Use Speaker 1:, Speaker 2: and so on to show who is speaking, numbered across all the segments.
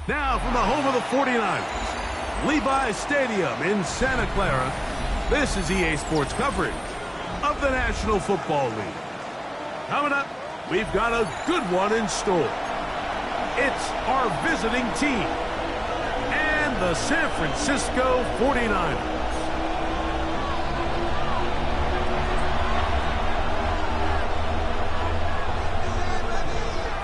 Speaker 1: Now from the home of the 49ers, Levi's Stadium in Santa Clara, this is EA Sports coverage of the National Football League. Coming up, we've got a good one in store. It's our visiting team and the San Francisco 49ers.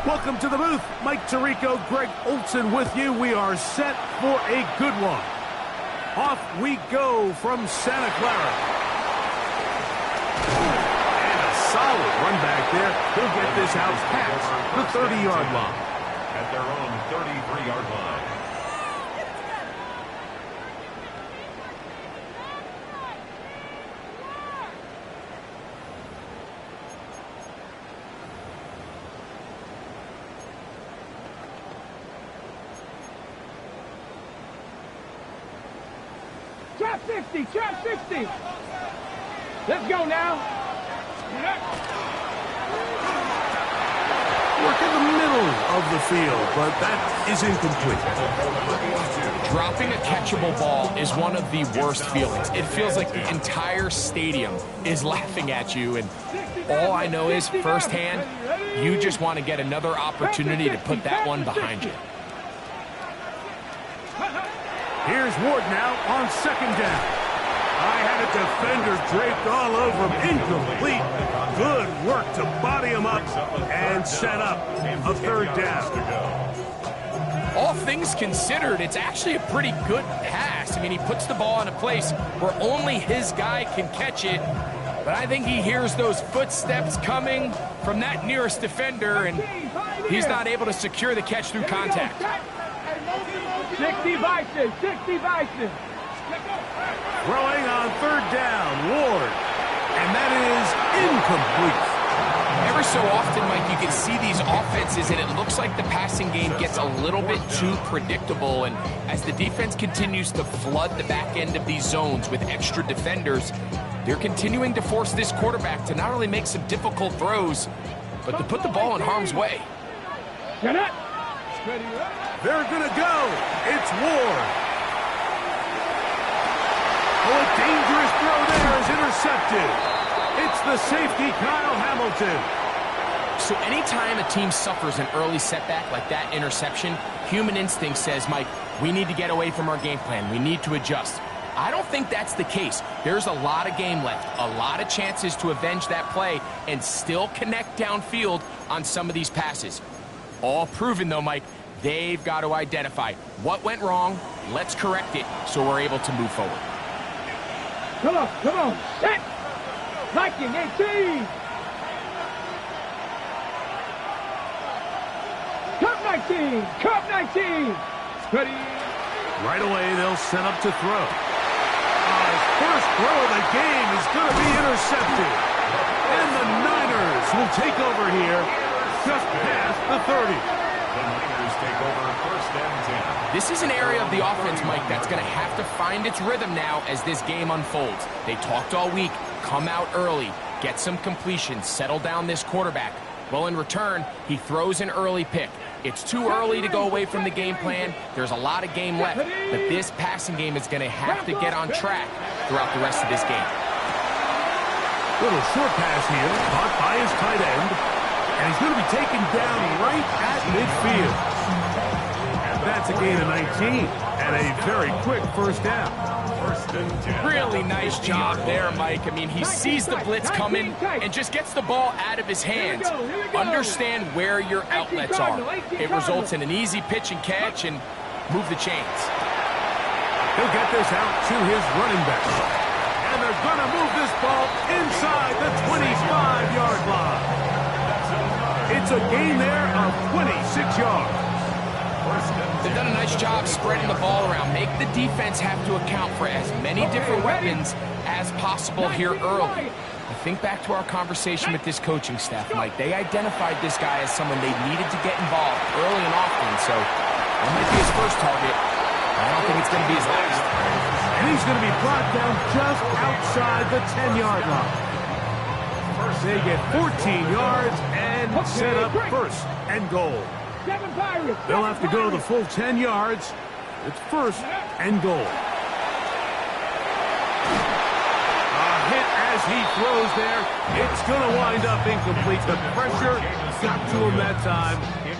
Speaker 1: Welcome to the booth. Mike Tirico, Greg Olson with you. We are set for a good one. Off we go from Santa Clara. And a solid run back there. He'll get this out past the 30-yard line.
Speaker 2: At their own 33-yard line.
Speaker 3: Trap 60, trap 60. Let's go now.
Speaker 1: Work in the middle of the field, but that is incomplete.
Speaker 4: Dropping a catchable ball is one of the worst feelings. It feels like the entire stadium is laughing at you, and all I know is firsthand, you just want to get another opportunity to put that one behind you.
Speaker 1: Here's Ward now on second down. I had a defender draped all over him. Incomplete. Good work to body him up and set up a third down.
Speaker 4: All things considered, it's actually a pretty good pass. I mean, he puts the ball in a place where only his guy can catch it. But I think he hears those footsteps coming from that nearest defender, and he's not able to secure the catch through contact.
Speaker 3: 60 Bison, 60 Bison.
Speaker 1: Throwing on third down, Ward. And that is incomplete.
Speaker 4: Every so often, Mike, you can see these offenses, and it looks like the passing game gets a little bit too predictable. And as the defense continues to flood the back end of these zones with extra defenders, they're continuing to force this quarterback to not only make some difficult throws, but to put the ball in harm's way.
Speaker 1: They're going to go. It's Ward. Oh, a dangerous throw there is intercepted. It's the safety, Kyle Hamilton.
Speaker 4: So anytime a team suffers an early setback like that interception, human instinct says, Mike, we need to get away from our game plan. We need to adjust. I don't think that's the case. There's a lot of game left, a lot of chances to avenge that play and still connect downfield on some of these passes. All proven, though, Mike, they've got to identify what went wrong, let's correct it so we're able to move forward.
Speaker 3: Come on, set. Viking 18. Cup 19. Ready.
Speaker 1: Right away, they'll set up to throw. His first throw of the game is going to be intercepted. And the Niners will take over here just past the 30.
Speaker 2: The Niners take over first and 10.
Speaker 4: This is an area of the offense, Mike, that's going to have to find its rhythm now as this game unfolds. They talked all week, come out early, get some completions, settle down this quarterback. Well, in return, he throws an early pick. It's too early to go away from the game plan. There's a lot of game left, but this passing game is going to have to get on track throughout the rest of this game.
Speaker 1: Little short pass here, caught by his tight end, and he's going to be taken down right at midfield. And that's a gain of 19 and a very quick first down.
Speaker 2: First and 10.
Speaker 4: Really nice job there, Mike. I mean, he sees the blitz coming and just gets the ball out of his hands. Understand where your outlets are. It results in an easy pitch and catch and move the chains.
Speaker 1: He'll get this out to his running back. And they're going to move this ball inside the 25-yard line. It's a gain there of 26 yards.
Speaker 4: They've done a nice job spreading the ball around. Make the defense have to account for as many different weapons as possible here early. I think back to our conversation with this coaching staff, Mike. They identified this guy as someone they needed to get involved early and often, so that might be his first target. I don't think it's going to be his last.
Speaker 1: And he's going to be brought down just outside the 10-yard line. They get 14 yards and set up first and goal.
Speaker 3: 7 Pirates.
Speaker 1: They'll have to go the full 10 yards. It's first and goal. A hit as he throws there. It's going to wind up incomplete. The pressure got to him that time,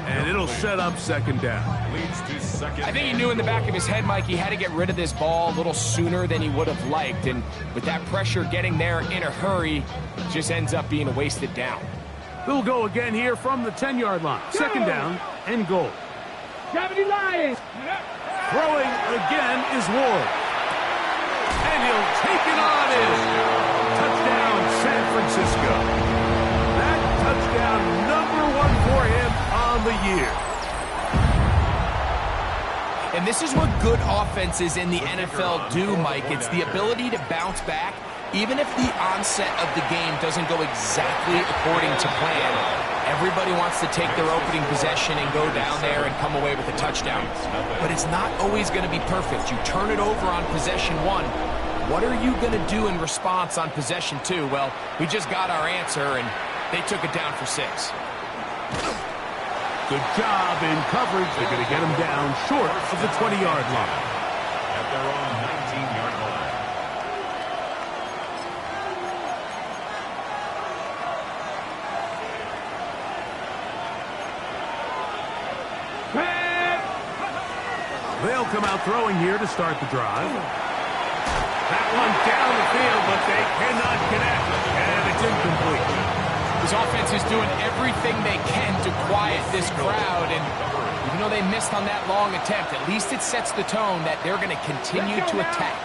Speaker 1: and it'll set up second down.
Speaker 4: I think he knew in the back of his head, Mike, he had to get rid of this ball a little sooner than he would have liked. And with that pressure getting there in a hurry, it just ends up being a wasted down.
Speaker 1: They'll go again here from the 10-yard line. Second down and goal.
Speaker 3: 70 Lions.
Speaker 1: Throwing again is Ward. And he'll take it on in. Touchdown, San Francisco. That touchdown, #1 for him on the year.
Speaker 4: And this is what good offenses in the NFL do, Mike. It's the ability to bounce back, even if the onset of the game doesn't go exactly according to plan. Everybody wants to take their opening possession and go down there and come away with a touchdown. But it's not always going to be perfect. You turn it over on possession 1. What are you going to do in response on possession 2? Well, we just got our answer, and they took it down for 6.
Speaker 1: Good job in coverage. They're going to get him down short of the 20-yard line.
Speaker 2: At their own 19-yard line.
Speaker 1: They'll come out throwing here to start the drive. That one down the field, but they cannot connect, and it's incomplete.
Speaker 4: This offense is doing everything they can to quiet this crowd, and even though they missed on that long attempt, at least it sets the tone that they're going to continue to attack.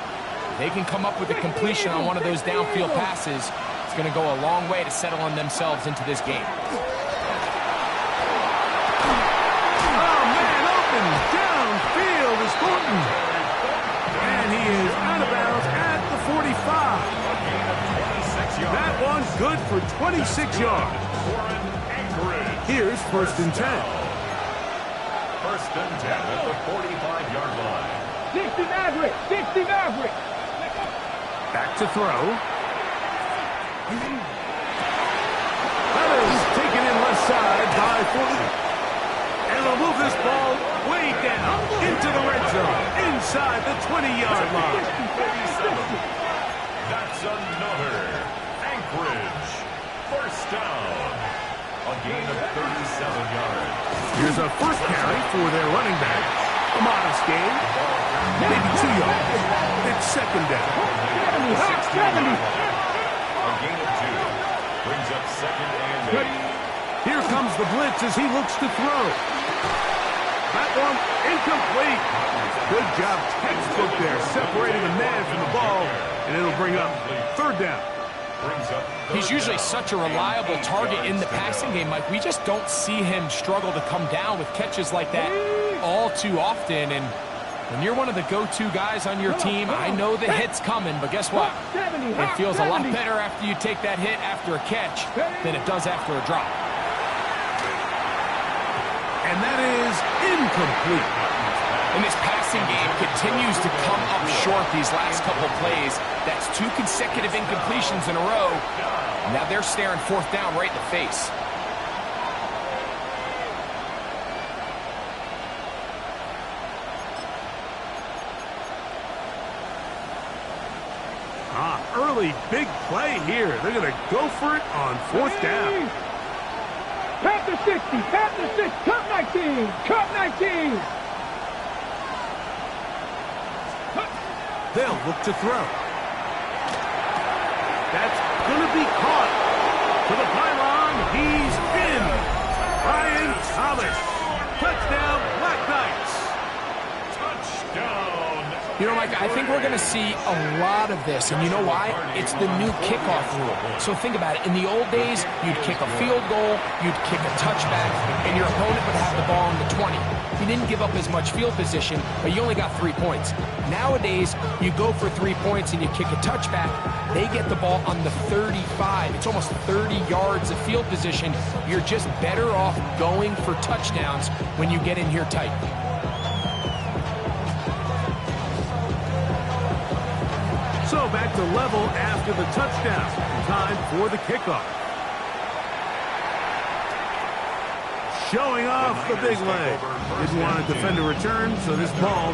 Speaker 4: If they can come up with a completion on one of those downfield passes, it's going to go a long way to settling themselves into this game.
Speaker 1: Downfield is Thornton. And he is out of bounds at the 45. That one's good for 26 yards. Here's first and 10.
Speaker 2: First and 10 at the 45-yard line.
Speaker 3: 60 Maverick. 60 Maverick.
Speaker 1: Back to throw. That is taken in left side by Thornton. And they'll move this ball way down into the red zone, inside the 20-yard line.
Speaker 2: That's another Anchorage first down. A gain of 37 yards.
Speaker 1: Here's a first carry for their running back. A modest gain, maybe 2 yards. It's second down.
Speaker 3: 70.
Speaker 2: A gain of 2. Brings up second and 8.
Speaker 1: Here comes the blitz as he looks to throw. That one incomplete. Good job, textbook there, separating the man from the ball, and it'll bring up third down.
Speaker 4: He's usually such a reliable target in the passing game, Mike. We just don't see him struggle to come down with catches like that all too often. And when you're one of the go-to guys on your team, I know the hit's coming, but guess what? It feels a lot better after you take that hit after a catch than it does after a drop.
Speaker 1: And that is incomplete.
Speaker 4: And this passing game continues to come up short these last couple plays. That's 2 consecutive incompletions in a row. Now they're staring fourth down right in the face.
Speaker 1: Early big play here. They're going to go for it on fourth down.
Speaker 3: Panther 60. Panther 6. Cup 19. Cup 19.
Speaker 1: They'll look to throw. That's going to be caught. To the pylon, he's in. Brian Thomas. Touchdown, Black Knights.
Speaker 2: Touchdown.
Speaker 4: You know, Mike, I think we're going to see a lot of this, and you know why? It's the new kickoff rule. So think about it. In the old days, you'd kick a field goal, you'd kick a touchback, and your opponent would have the ball on the 20. You didn't give up as much field position, but you only got 3 points. Nowadays, you go for 3 points and you kick a touchback, they get the ball on the 35. It's almost 30 yards of field position. You're just better off going for touchdowns when you get in here tight.
Speaker 1: So back to level after the touchdown. Time for the kickoff. showing off the big leg. Didn't want to defend a return, so this ball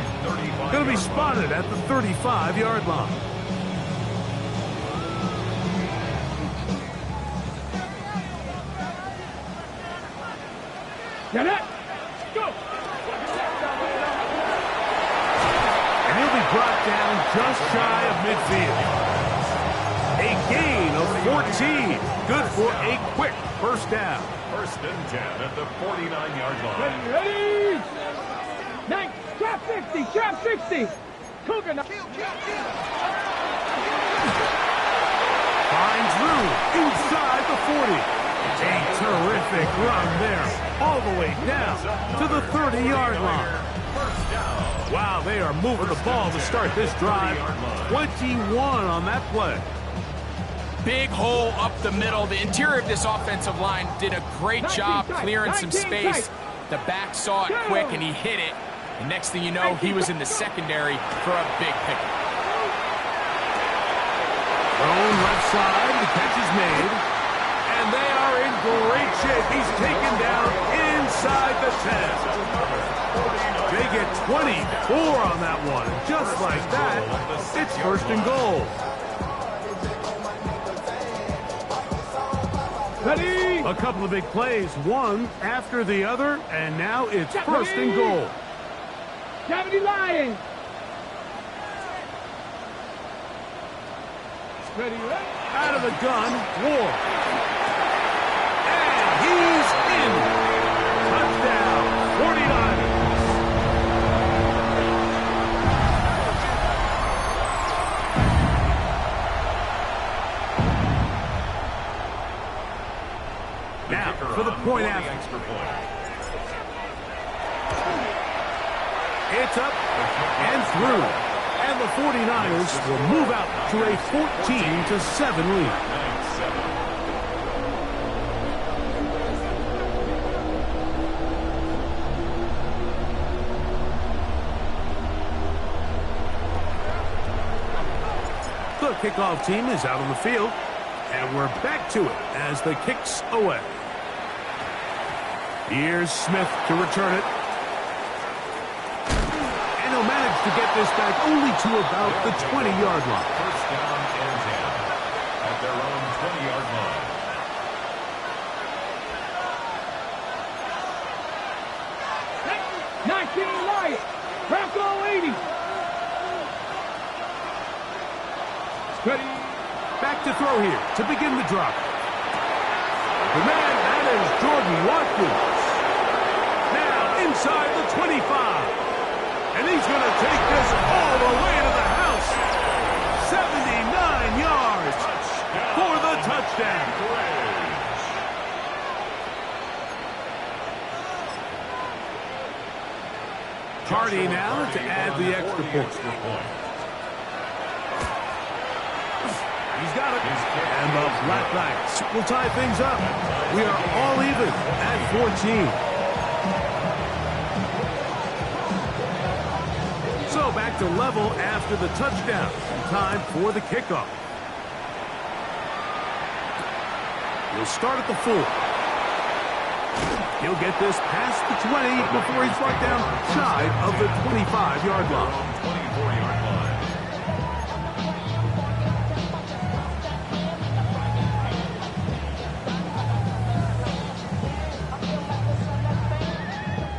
Speaker 1: going to be spotted at the 35-yard line.
Speaker 3: Get it. Go.
Speaker 1: And he'll be brought down just shy of midfield. A gain of 14. Good for a quick first down.
Speaker 2: First and 10 at the 49-yard line.
Speaker 3: Ready. Nice. Trap 60. Trap 60. Cougar.
Speaker 1: Finds room inside the 40. A terrific run there, all the way down to the 30-yard line. Wow, they are moving the ball to start this drive. 21 on that play.
Speaker 4: Big hole up the middle. The interior of this offensive line did a great job clearing some space. The back saw it quick, and he hit it. And next thing you know, he was in the secondary for a big pickup.
Speaker 1: Thrown left side, the catch is made. And they are in great shape. He's taken down inside the 10. They get 24 on that one. Just like that, it's first and goal.
Speaker 3: Ready.
Speaker 1: A couple of big plays, one after the other, and now it's first and goal.
Speaker 3: 70 Lions. Ready.
Speaker 1: Out of the gun, Ward. And he's in. Touchdown, 49ers. Now, for the point after. It's up and through. And the 49ers will move out to a 14-7 lead. The kickoff team is out on the field, and we're back to it as the kick's away. Here's Smith to return it. And he'll manage to get this back only to about the 20-yard line.
Speaker 2: First down and 10 at their own 20-yard line.
Speaker 3: Lions. Bronco 80. Ready.
Speaker 1: Back to throw here to begin the drop. The man, that is Jordan Watkins. Now inside the 25. And he's going to take this all the way to the house. 79 yards for the touchdown. Hardy now to add the extra point. He's got it. And the Blackbacks will tie things up. We are all even at 14. So back to level after the touchdown. Time for the kickoff. He'll start at the 4. He'll get this past the 20 before he's brought down shy of the 25-yard line.
Speaker 2: 24-yard line.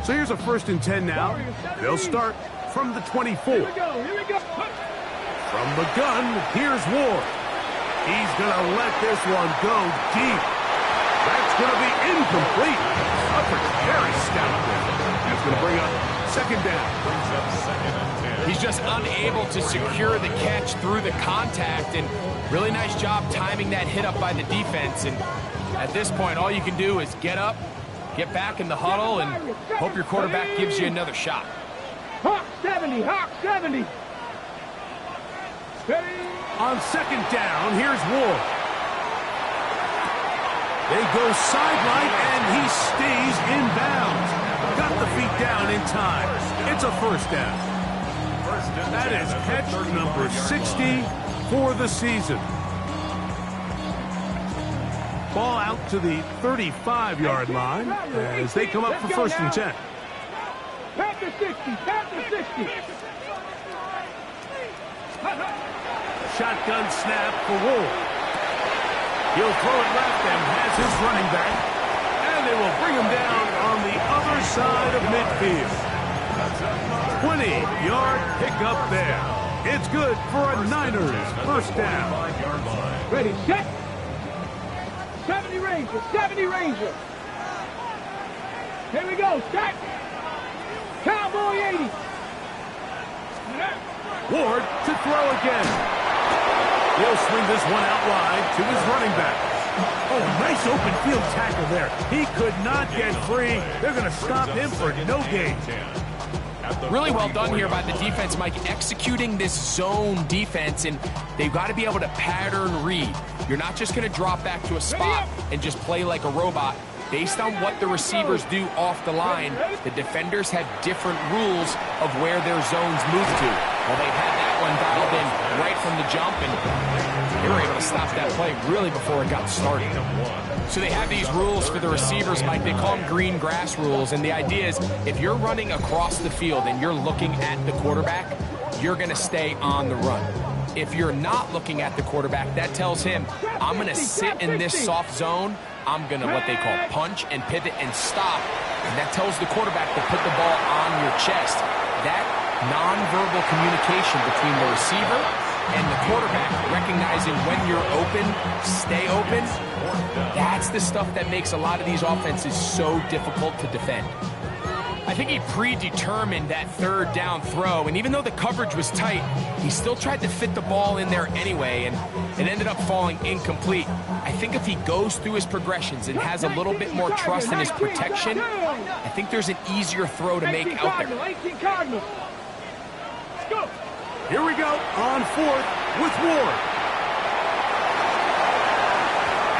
Speaker 1: So here's a 1st and 10 now. They'll start from the 24.
Speaker 3: Here we go.
Speaker 1: From the gun, here's Ward. He's going to let this one go deep. That's going to be incomplete. Very stout. That's going to bring up second down.
Speaker 2: Brings up second and 10.
Speaker 4: He's just unable to secure the catch through the contact, and really nice job timing that hit up by the defense. And at this point, all you can do is get up, get back in the huddle, and hope your quarterback gives you another shot.
Speaker 3: Hawk 70. Hawk 70. Ready.
Speaker 1: On second down, here's Ward. They go sideline, and he stays in bounds. Got the feet down in time. It's a first down. That is catch number 60 for the season. Ball out to the 35-yard line as they come up for first and 10.
Speaker 3: Panther 60, Panther 60.
Speaker 1: Shotgun snap for Ward. He'll throw it left and has his running back. And they will bring him down on the other side of midfield. 20-yard pickup there. It's good for a Niners first down.
Speaker 3: Ready, set. 70 Ranger, 70 Ranger. Here we go, set. Cowboy 80.
Speaker 1: Ward to throw again. He'll swing this one out wide to his running back. Oh, nice open field tackle there. He could not get free. They're going to stop him for no gain.
Speaker 4: Really well done here by the defense, Mike, executing this zone defense, and they've got to be able to pattern read. You're not just going to drop back to a spot and just play like a robot. Based on what the receivers do off the line, the defenders have different rules of where their zones move to. Well, they had that one dialed in right from the jump, and they were able to stop that play really before it got started. So they have these rules for the receivers, Mike. They call them green grass rules, and the idea is if you're running across the field and you're looking at the quarterback, you're going to stay on the run. If you're not looking at the quarterback, that tells him, I'm going to sit in this soft zone. I'm going to what they call punch and pivot and stop. And that tells the quarterback to put the ball on your chest. That nonverbal communication between the receiver and the quarterback, recognizing when you're open, stay open, that's the stuff that makes a lot of these offenses so difficult to defend. I think he predetermined that third down throw, and even though the coverage was tight, he still tried to fit the ball in there anyway, and it ended up falling incomplete. I think if he goes through his progressions and has a little bit more trust in his protection, I think there's an easier throw to make out there.
Speaker 1: Here we go on fourth with Ward.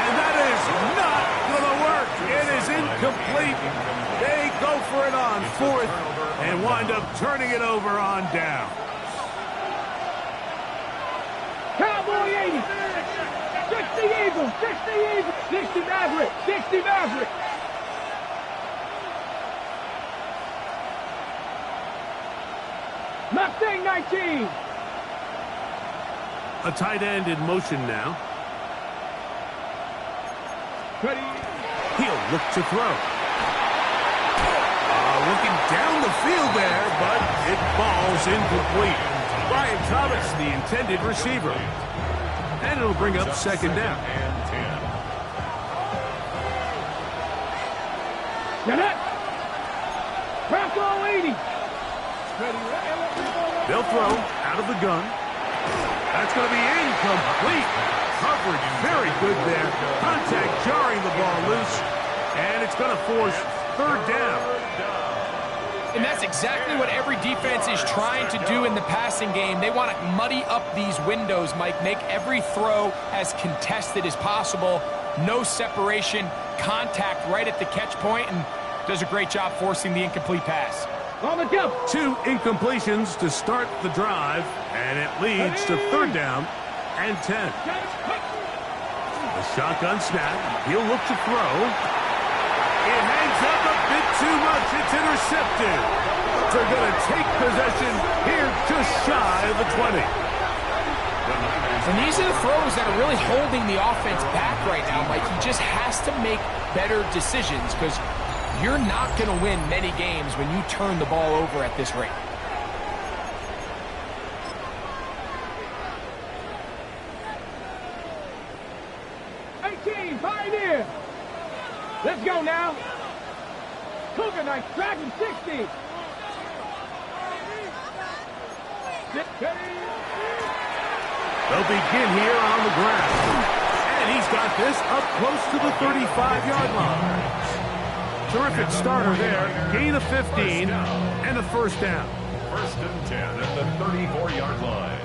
Speaker 1: And that is not going to work. It is incomplete. They go for it on fourth and wind up turning it over on down.
Speaker 3: Cowboy 80. 60 Eagles, 60 Eagles, 60 Maverick, 60 Maverick. Mustang 19.
Speaker 1: A tight end in motion now.
Speaker 3: Ready.
Speaker 1: He'll look to throw. Looking down the field there, but it falls incomplete. Brian Thomas, the intended receiver. And it'll bring up second down.
Speaker 3: Get it. Bronco 80.
Speaker 1: They'll throw out of the gun. That's going to be incomplete. Coverage very good there. Contact jarring the ball loose. And it's going to force third down.
Speaker 4: And that's exactly what every defense is trying to do in the passing game. They want to muddy up these windows, Mike, make every throw as contested as possible. No separation, contact right at the catch point, and does a great job forcing the incomplete pass.
Speaker 3: On the jump.
Speaker 1: 2 incompletions to start the drive, and it leads to third down and 10. The shotgun snap. He'll look to throw. It hangs up a bit too much. It's intercepted. They're going to take possession here just shy of the 20.
Speaker 4: And these are the throws that are really holding the offense back right now, Mike. He just has to make better decisions because you're not going to win many games when you turn the ball over at this rate.
Speaker 3: Pioneer. Let's go now. Cougar Knights, Dragon 60.
Speaker 1: They'll begin here on the ground. And he's got this up close to the 35-yard line. Terrific starter there. Gain of 15 and a first down.
Speaker 2: First and 10 at the 34-yard line.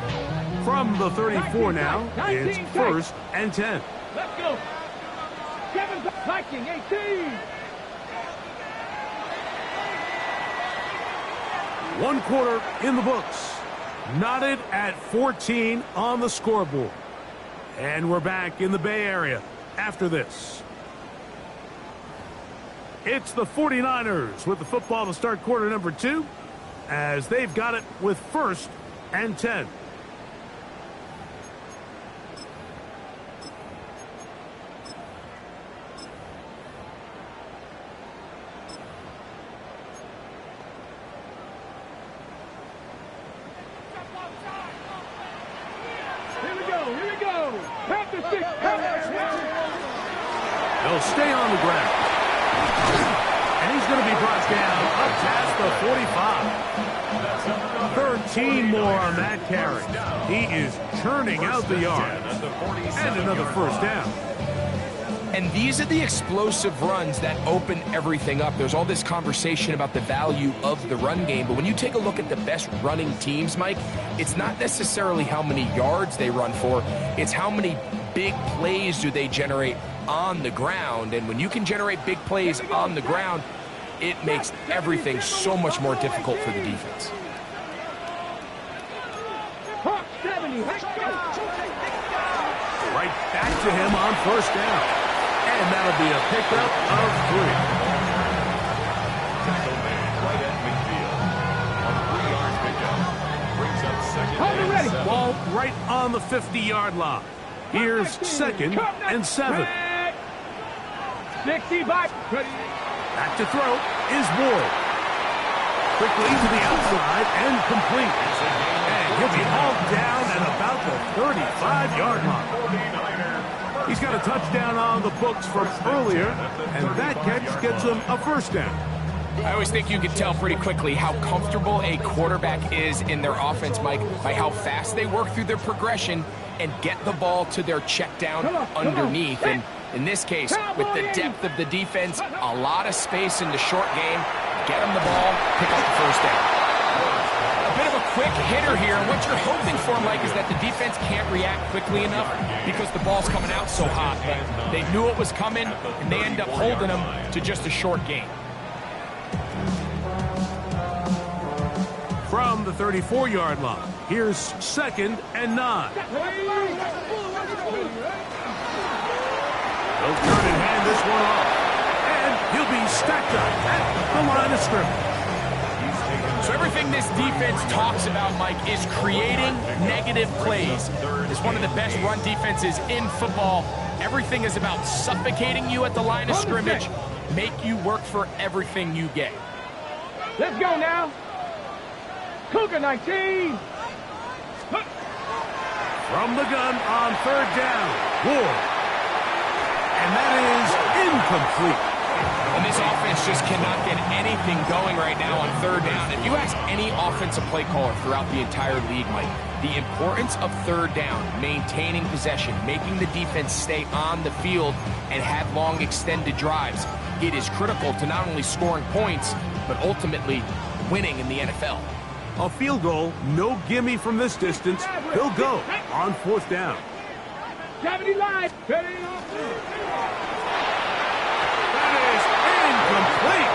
Speaker 1: From the 34 now, it's first and 10.
Speaker 3: Let's go. Kevin Viking, 18.
Speaker 1: 1 quarter in the books. Knotted at 14 on the scoreboard. And we're back in the Bay Area after this. It's the 49ers with the football to start quarter number 2, as they've got it with 1st and 10.
Speaker 3: Here we go. Half the 6.
Speaker 1: They'll stay on the ground. And he's going to be brought down up past the 45. 13 more on that carry. He is churning out the yards. And another first down.
Speaker 4: And these are the explosive runs that open everything up. There's all this conversation about the value of the run game, but when you take a look at the best running teams, Mike, it's not necessarily how many yards they run for, it's how many big plays do they generate on the ground. And when you can generate big plays on the ground, it makes everything so much more difficult for the defense.
Speaker 3: 70.
Speaker 1: Right back to him on first down. And that'll be a pickup of 3.
Speaker 2: Tackle man right at midfield. On 3 yards pickup. Brings up 2nd and 7.
Speaker 1: Ball right on the 50-yard line. Here's 2nd and 7.
Speaker 3: 65.
Speaker 1: Back to throw is Ward. Quickly to the outside and complete. And he'll be hauled down at about the 35-yard line. He's got a touchdown on the books from earlier, and that catch gets him a first down.
Speaker 4: I always think you can tell pretty quickly how comfortable a quarterback is in their offense, Mike, by how fast they work through their progression and get the ball to their check down underneath. And in this case, with the depth of the defense, a lot of space in the short game, get them the ball, pick up the first down. A bit of a quick hitter here, and what you're hoping for, Mike, is that the defense can't react quickly enough because the ball's coming out so hot. But they knew it was coming, and they end up holding them to just a short gain.
Speaker 1: From the 34-yard line, here's 2nd and 9. They'll turn and hand this one off. And he'll be stacked up at the line of scrimmage.
Speaker 4: So everything this defense talks about, Mike, is creating negative plays. It's one of the best run defenses in football. Everything is about suffocating you at the line of scrimmage, make you work for everything you get.
Speaker 3: Let's go now. Cougar 19.
Speaker 1: From the gun on 3rd down, Ward. And that is incomplete.
Speaker 4: And this offense just cannot get anything going right now on 3rd down. If you ask any offensive play caller throughout the entire league, Mike, the importance of 3rd down, maintaining possession, making the defense stay on the field and have long extended drives, it is critical to not only scoring points, but ultimately winning in the NFL.
Speaker 1: A field goal, no gimme from this distance. He'll go on 4th down.
Speaker 3: 70 line.
Speaker 1: That is incomplete.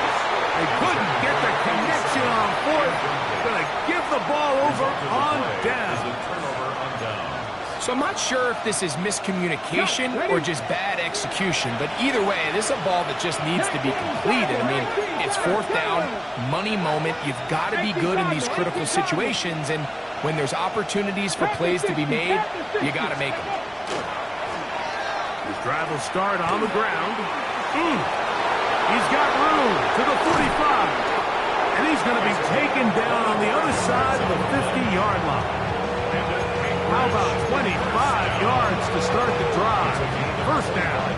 Speaker 1: They couldn't get the connection on 4th. Gonna give the ball over on down.
Speaker 4: So I'm not sure if this is miscommunication or just bad execution, but either way, this is a ball that just needs to be completed. I mean, it's 4th down, money moment. You've got to be good in these critical situations, and when there's opportunities for plays to be made, you got to make them.
Speaker 1: His drive will start on the ground. He's got room to the 45, and he's going to be taken down on the other side of the 50-yard line. How about 25 yards to start the drive? First down.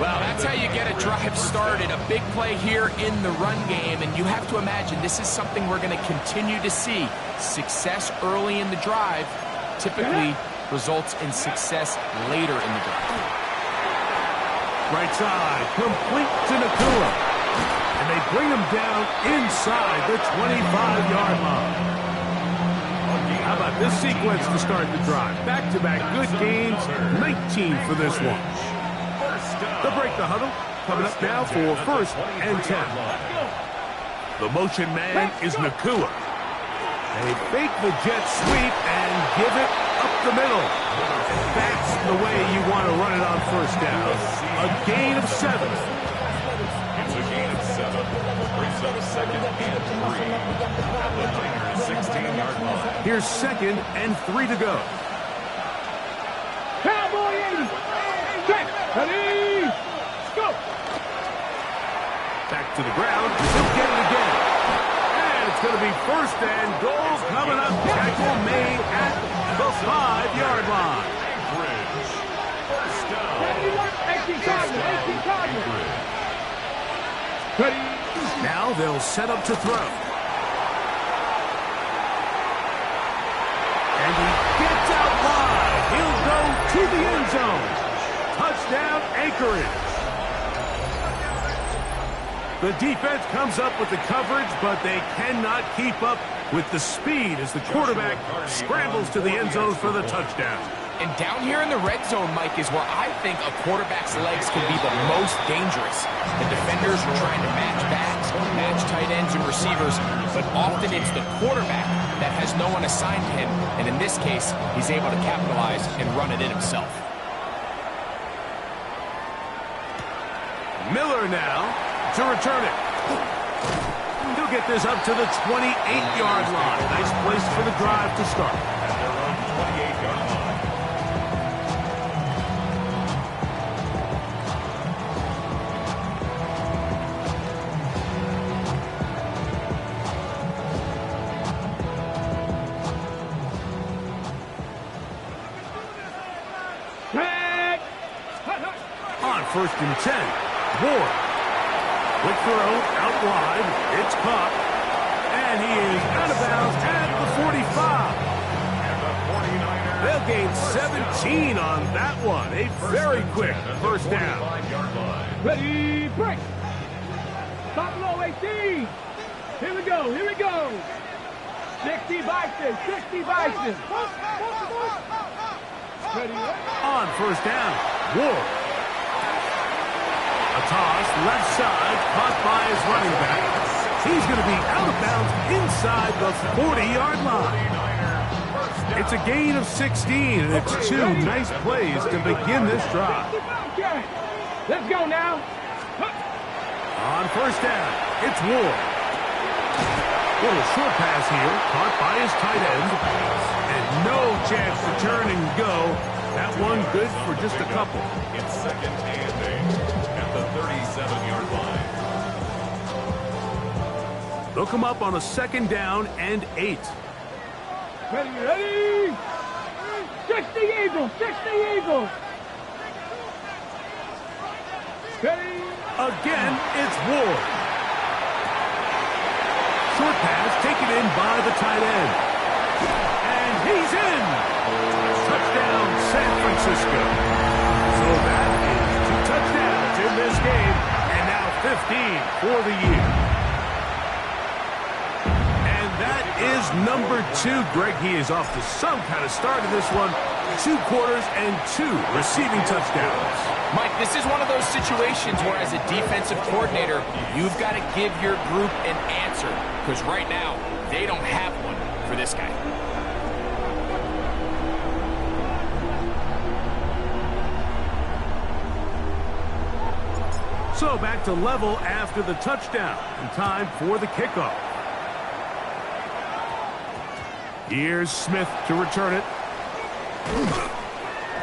Speaker 4: Well, that's how you get a drive started. A big play here in the run game, and you have to imagine this is something we're going to continue to see. Success early in the drive typically results in success later in the drive.
Speaker 1: Right side, complete to Nakua. And they bring him down inside the 25-yard line. How about this sequence to start the drive? Back-to-back good gains, 19 for this one. They'll break the huddle. Coming up now for 1st and 10. The motion man is Nakua. They fake the jet sweep and give it up the middle. That's the way you want to run it on first down. A gain of 7.
Speaker 2: It's a gain of 7. Brings up second and 3. At the Niners' 16-yard line.
Speaker 1: Here's 2nd and 3 to go.
Speaker 3: Cowboy 80. Check. Ready. Go.
Speaker 1: Back to the ground. He'll get it again. And it's going to be 1st and goal coming up. Tackle made at the 5-yard line.
Speaker 2: Bridge. First down.
Speaker 3: 18 Cardinals. Ready.
Speaker 1: Now they'll set up to throw. And he gets out wide. He'll go to the end zone. Touchdown, Anchorage. The defense comes up with the coverage, but they cannot keep up with the speed as the quarterback scrambles to the end zone for the touchdown.
Speaker 4: And down here in the red zone, Mike, is where I think a quarterback's legs can be the most dangerous. The defenders are trying to match backs, match tight ends and receivers, but often it's the quarterback that has no one assigned to him, and in this case, he's able to capitalize and run it in himself.
Speaker 1: Miller now to return it. He'll get this up to the 28-yard line. Nice place for the drive to start.
Speaker 2: At their own 28-yard line.
Speaker 1: On 1st and 10, Ward. Quick throw, out wide. It's caught. And he is out of bounds at the 45.
Speaker 2: And the 49ers.
Speaker 1: They'll gain 17 on that one. A very quick 1st down.
Speaker 2: 45-yard line.
Speaker 3: Ready, break. Top low 18. Here we go, here we go. 60 Bison, 60 Bison. Ready,
Speaker 1: On 1st down, Ward. A toss, left side, caught by his running back. He's going to be out of bounds inside the 40-yard line. It's a gain of 16, and it's 2 nice plays to begin this drive.
Speaker 3: okay. Let's go now.
Speaker 1: On 1st down, it's Ward. Little short pass here, caught by his tight end. And no chance to turn and go. That one good for just a couple.
Speaker 2: It's 2nd and 8 at the 37-yard line.
Speaker 1: They'll come up on a 2nd down and 8.
Speaker 3: Ready, ready. 60 Eagles, 60 Eagles. Ready.
Speaker 1: Again, it's Ward. Short pass taken in by the tight end. And he's in. Touchdown, San Francisco. So that is 2 touchdowns in this game, and now 15 for the year. And that is number 2. Greg, he is off to some kind of start in this one. 2 quarters and 2 receiving touchdowns.
Speaker 4: Mike, this is one of those situations where as a defensive coordinator, you've got to give your group an answer, because right now, they don't have one for this guy.
Speaker 1: So back to level after the touchdown, and time for the kickoff. Here's Smith to return it.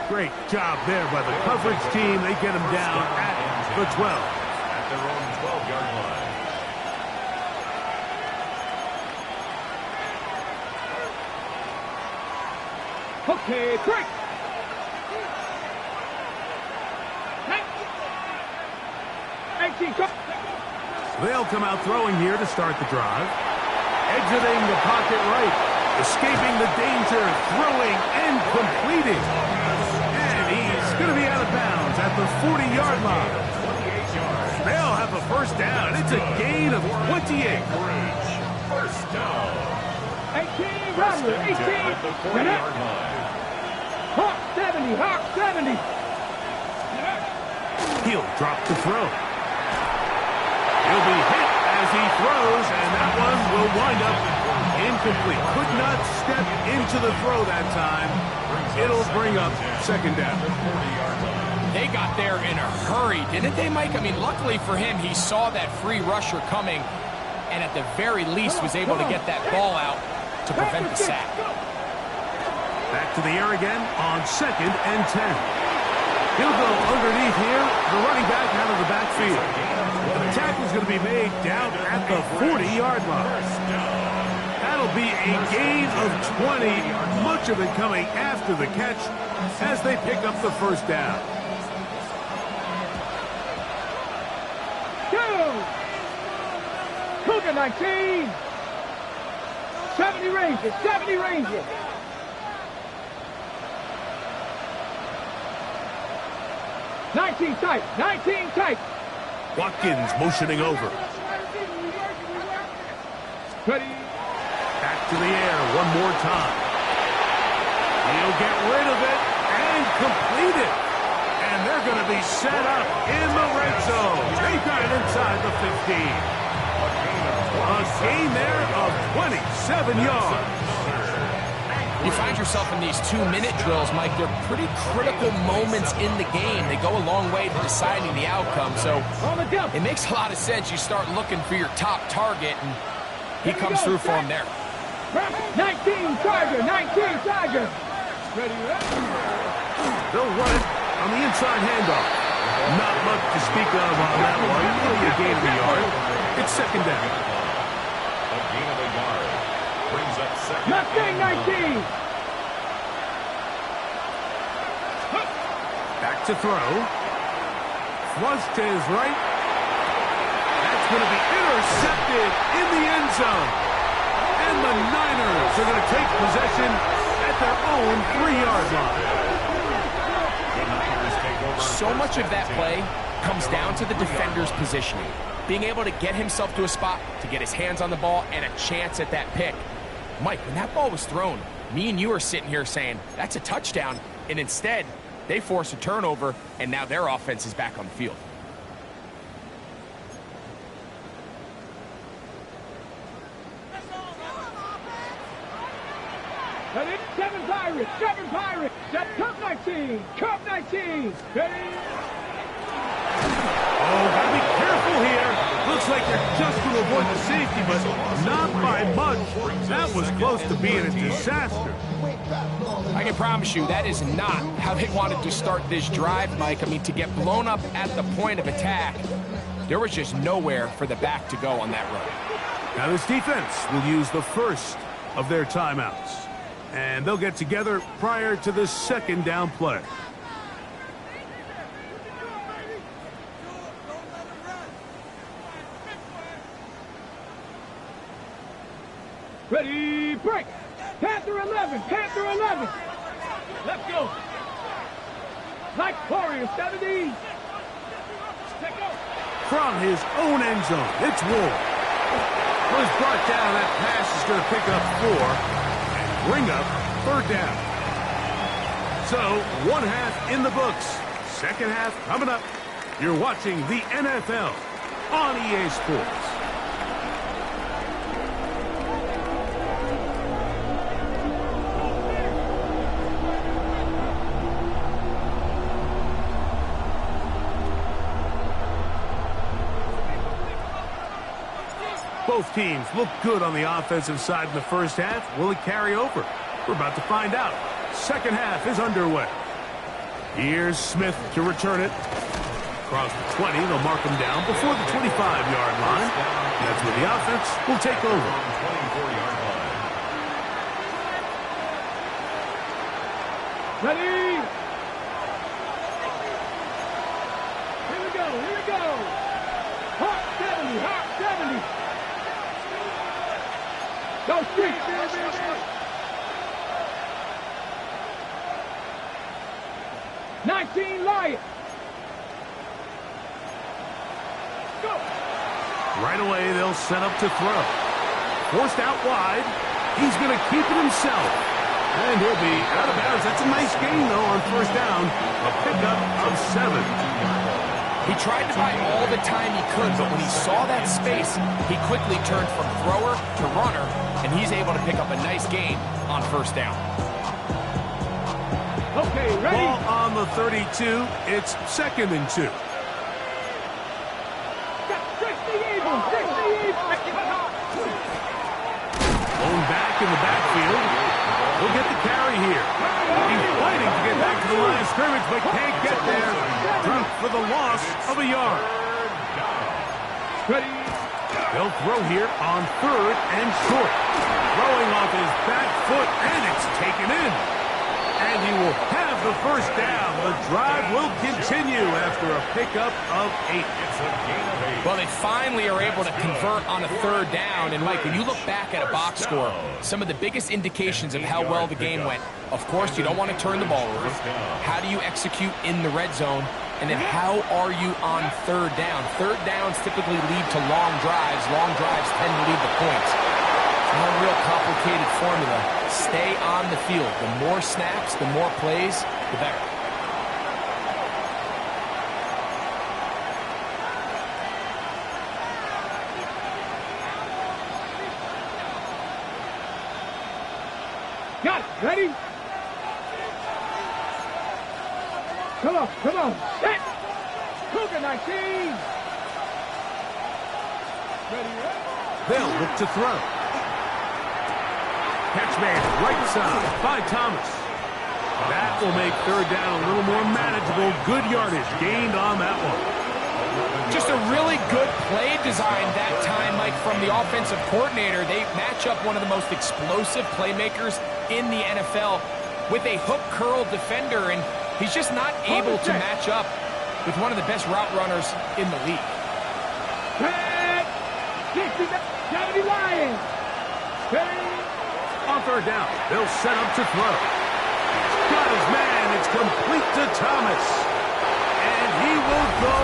Speaker 1: Great job there by the coverage team. They get him down at the 12.
Speaker 2: At their own 12-yard line.
Speaker 3: Okay, break.
Speaker 1: They'll come out throwing here to start the drive. Exiting the pocket right. Escaping the danger. Throwing and completing. And he's going to be out of bounds at the 40-yard line.
Speaker 2: 28 yards.
Speaker 1: They'll have a 1st down. It's a gain of 28.
Speaker 2: First down.
Speaker 3: 18, Robert, 18.
Speaker 2: At the 40-yard line.
Speaker 3: Hawk 70, Hawk 70.
Speaker 1: He'll drop the throw. He'll be hit as he throws, and that one will wind up incomplete. Could not step into the throw that time. It'll bring up second down.
Speaker 4: They got there in a hurry, didn't they, Mike? I mean, luckily for him, he saw that free rusher coming, and at the very least was able to get that ball out to prevent the sack.
Speaker 1: Back to the air again on 2nd and 10. He'll go underneath here, the running back out of the backfield. The tackle's going to be made down at the 40-yard line. That'll be a gain of 20, much of it coming after the catch as they pick up the first down.
Speaker 3: Cougar 19. 70 Rangers, 70 Rangers. Nineteen tight.
Speaker 1: Watkins motioning over.
Speaker 3: Ready.
Speaker 1: Back to the air one more time. He'll get rid of it and complete it. And they're going to be set up in the red zone. They got it inside the 15. A gain there of 27 yards.
Speaker 4: You find yourself in these 2-minute drills, Mike. They're pretty critical moments in the game. They go a long way to deciding the outcome. So it makes a lot of sense. You start looking for your top target, and he comes through for him there.
Speaker 3: 19 Tiger. Ready.
Speaker 1: They'll run it on the inside handoff. Not much to speak of on that one. Really a gain of a yard. It's second down.
Speaker 2: A gain of a yard. Brings up second.
Speaker 3: Mustang 19.
Speaker 1: Back to throw. Flush to his right. That's going to be intercepted in the end zone. And the Niners are going to take possession at their own 3-yard line.
Speaker 4: So much of that play comes down to the defender's positioning. Being able to get himself to a spot, to get his hands on the ball, and a chance at that pick. Mike, when that ball was thrown, me and you are sitting here saying, that's a touchdown. And instead, they force a turnover, and now their offense is back on the field.
Speaker 3: Seven Pirates. Cup 19. Ready.
Speaker 1: Oh, gotta be careful here. Looks like they're just going to avoid the safety, but not by much. That was close to being a disaster.
Speaker 4: I can promise you that is not how they wanted to start this drive, Mike. I mean, to get blown up at the point of attack, there was just nowhere for the back to go on that run.
Speaker 1: Now this defense will use the first of their timeouts. And they'll get together prior to the second down play.
Speaker 3: Ready, break. Panther 11. Let's go. Like Warrior 70. Let's go.
Speaker 1: From his own end zone, it's Ward. Was brought down. That pass is going to pick up 4. Bring up third down. So, one half in the books. Second half coming up. You're watching the NFL on EA Sports. Both teams look good on the offensive side in the first half. Will it carry over? We're about to find out. Second half is underway. Here's Smith to return it. Across the 20, they'll mark him down before the 25-yard line. That's where the offense will take over.
Speaker 2: 24-yard line.
Speaker 3: Ready. Here we go. Hot 70. Go street. 19 Lions. Go.
Speaker 1: Right away, they'll set up to throw. Forced out wide. He's going to keep it himself. And he'll be out of bounds. That's a nice gain, though, on first down. A pickup of 7.
Speaker 4: He tried to buy all the time he could, but when he saw that space, he quickly turned from thrower to runner, and he's able to pick up a nice gain on first down.
Speaker 3: Okay, ready?
Speaker 1: Ball on the 32. It's 2nd and 2. Going back in the backfield. He'll get the carry here. He's fighting to get back to the line of scrimmage, but can't get there. Dropped for the loss of a yard.
Speaker 3: Ready?
Speaker 1: They'll throw here on 3rd and short. Throwing off his back foot, and it's taken in. And he will have the first down. The drive will continue after a pickup of 8.
Speaker 2: It's a gain of 8.
Speaker 4: Well, they finally are able to convert on a 3rd down. And, Mike, when you look back at a box score, some of the biggest indications of how well the game went, of course, you don't want to turn the ball over. How do you execute in the red zone? And then how are you on 3rd down? 3rd downs typically lead to long drives. Long drives tend to lead to points. It's not a real complicated formula. Stay on the field. The more snaps, the more plays, the better.
Speaker 3: Got it. Ready? Come on, come on. Set. Cougar 19. Ready, ready?
Speaker 1: They'll look to throw. Catch made right side by Thomas. That will make 3rd down a little more manageable. Good yardage gained on that one.
Speaker 4: Just a really good play design that time, Mike, from the offensive coordinator. They match up one of the most explosive playmakers in the NFL with a hook curl defender, and he's just not able to match up with one of the best route runners in the league.
Speaker 3: Red. 70 Lions. Ready?
Speaker 1: On 3rd down, they'll set up to throw. Got his man. It's complete to Thomas. And he will go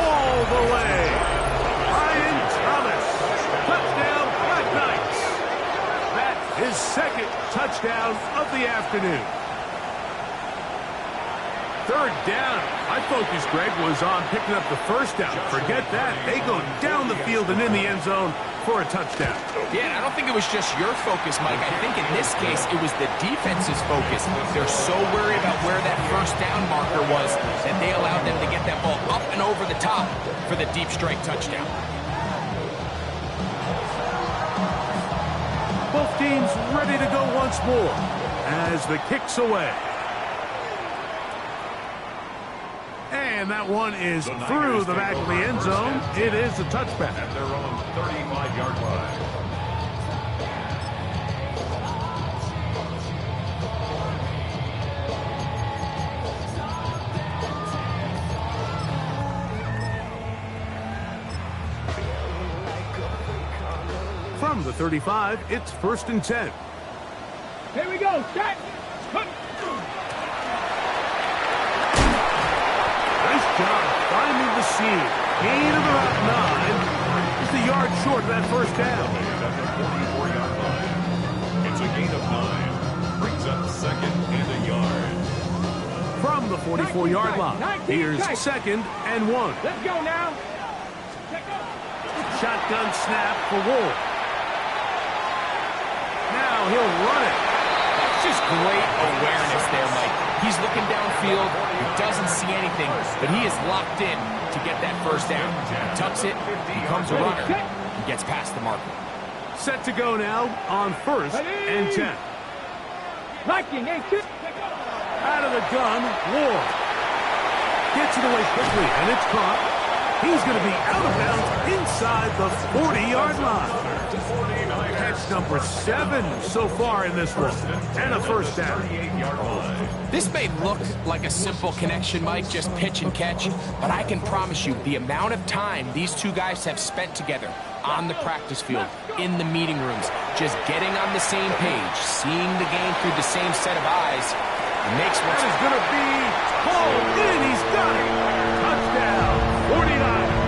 Speaker 1: all the way. Ryan Thomas. Touchdown, Black Knights. That's his 2nd touchdown of the afternoon. 3rd down. My focus, Greg, was on picking up the first down. Forget that. They go down the field and in the end zone for a touchdown.
Speaker 4: Yeah, and I don't think it was just your focus, Mike. I think in this case, it was the defense's focus. They're so worried about where that first down marker was that they allowed them to get that ball up and over the top for the deep strike touchdown.
Speaker 1: Both teams ready to go once more as the kick's away. And that one is through the back of the end zone. It is a touchback.
Speaker 2: At their own 35-yard line.
Speaker 1: From the 35, it's 1st and 10.
Speaker 3: Here we go. Set.
Speaker 1: Nice job finding the seam. Gain of about 9. Just a yard short of that first down.
Speaker 2: At the 44-yard line. It's a gain of 9. Brings up 2nd and a yard.
Speaker 1: From the 44-yard line, here's 2nd and 1.
Speaker 3: Let's go now.
Speaker 1: Shotgun snap for Wolf. Now he'll run it.
Speaker 4: Just great awareness there, Mike. He's looking downfield. He doesn't see anything, but he is locked in to get that first down. He tucks it, becomes a runner, and gets past the marker.
Speaker 1: Set to go now on 1st and 10.
Speaker 3: Viking,
Speaker 1: Out of the gun, Ward. Gets it away quickly, and it's caught. He's going to be out of bounds inside the 40-yard line. Catch number 7 so far in this one, and a first down.
Speaker 4: This may look like a simple connection, Mike, just pitch and catch, but I can promise you the amount of time these two guys have spent together on the practice field, in the meeting rooms, just getting on the same page, seeing the game through the same set of eyes, makes what's
Speaker 1: going to be pulled in. He's got it. Touchdown, 49.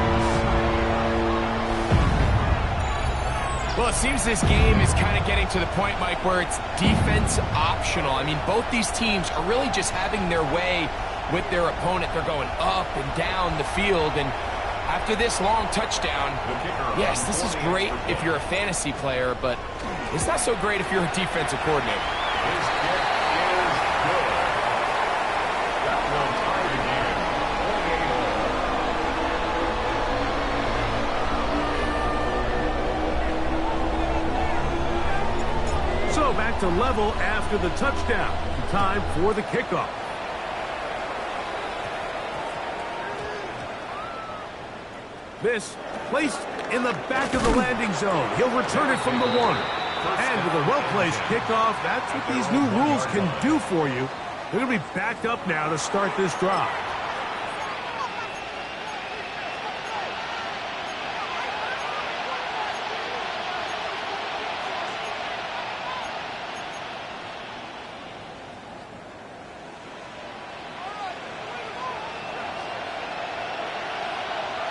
Speaker 4: Well, it seems this game is kind of getting to the point, Mike, where it's defense optional. I mean, both these teams are really just having their way with their opponent. They're going up and down the field, and after this long touchdown, yes, this is great if you're a fantasy player, but it's not so great if you're a defensive coordinator.
Speaker 2: His kick is good. That will tie the game.
Speaker 1: 28. So back to level after the touchdown. Time for the kickoff. This placed in the back of the landing zone. He'll return it from the 1. And with a well-placed kickoff, that's what these new rules can do for you. They're going to be backed up now to start this drive.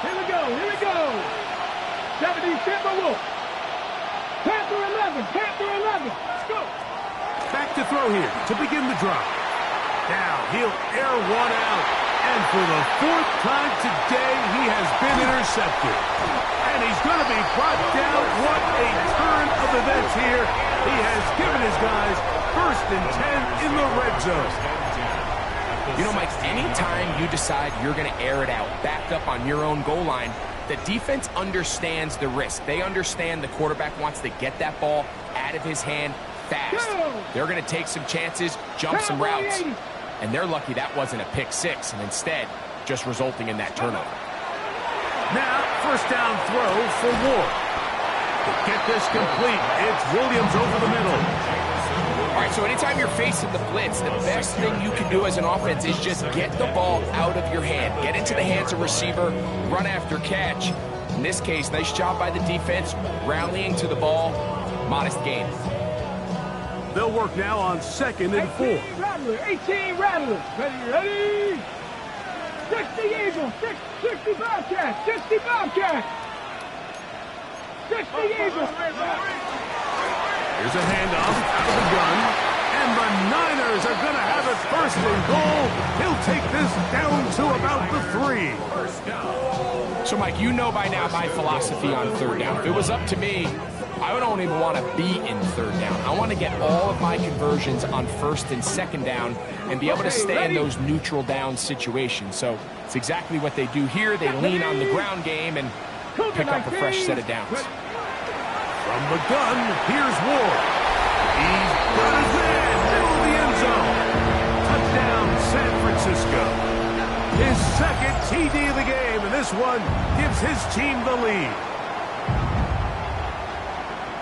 Speaker 3: Here we go. 70 Timberwolves. Panther 11. Let's go.
Speaker 1: Back to throw here to begin the drive. Now he'll air one out. And for the 4th time today, he has been intercepted. And he's going to be brought down. What a turn of events here. He has given his guys 1st and 10 in the red zone.
Speaker 4: You know, Mike, anytime you decide you're going to air it out, back up on your own goal line, the defense understands the risk. They understand the quarterback wants to get that ball out of his hand fast. They're going to take some chances, jump some routes, and they're lucky that wasn't a pick 6, and instead just resulting in that turnover.
Speaker 1: Now, 1st down throw for Ward. To get this complete, it's Williams over the middle.
Speaker 4: All right, so anytime you're facing the blitz, the best thing you can do as an offense is just get the ball out of your hand. Get into the hands of receiver, run after catch. In this case, nice job by the defense, rallying to the ball. Modest gain.
Speaker 1: They'll work now on 2nd and 4.
Speaker 3: 18 Rattlers. Ready. 60 Eagles. 60 Bobcats. 60 Bobcats. 60 Eagles.
Speaker 1: Here's a handoff out of the gun, and the Niners are going to have it 1st and goal. He'll take this down to about the 3. 1st down.
Speaker 4: So, Mike, you know by now my philosophy on 3rd down. If it was up to me, I don't even want to be in 3rd down. I want to get all of my conversions on 1st and 2nd down and be able to stay in those neutral down situations. So it's exactly what they do here. They lean on the ground game and pick up a fresh set of downs.
Speaker 1: From the gun, here's Ward. He's got his man, middle of the end zone. Touchdown, San Francisco. His 2nd TD of the game, and this one gives his team the lead.